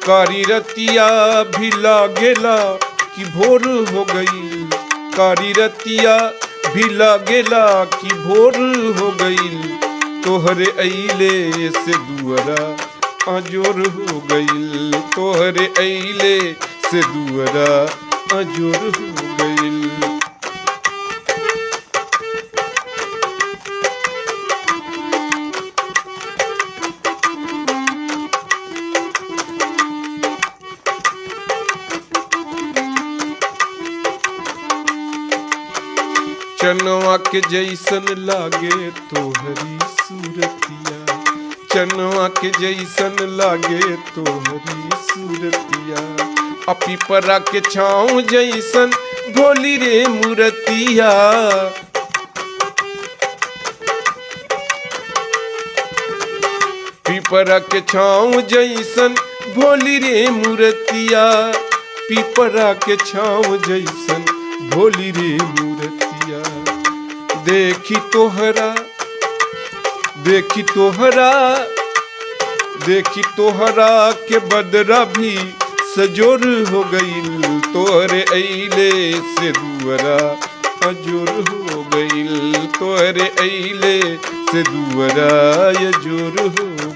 कारी रतिया भी लागेला कि भोर हो गई। कारी रतिया भी लागेला कि भोर हो गई। तोहरे अइले से दुअरा अजोर हो गई। तोहरे अइले से दुअरा अजोर हो गई। चनवा के जैसन लागे तोहरी सूरतिया। चनवा के जैसन लागे तोहरी सूरतिया। पिपरा के छाँव जैसन भोली रे मूरतिया। पिपरा के छाँव जैसन भोली रे मूरतिया। पिपरा के छाँव जैसन भोली रे मूरतिया। देखी तोहरा के बदरा भी सजोर हो गईल। तोहरे अइले से दुअरा अजोर हो गईल। तोहरे अइले से दुअरा अजोर हो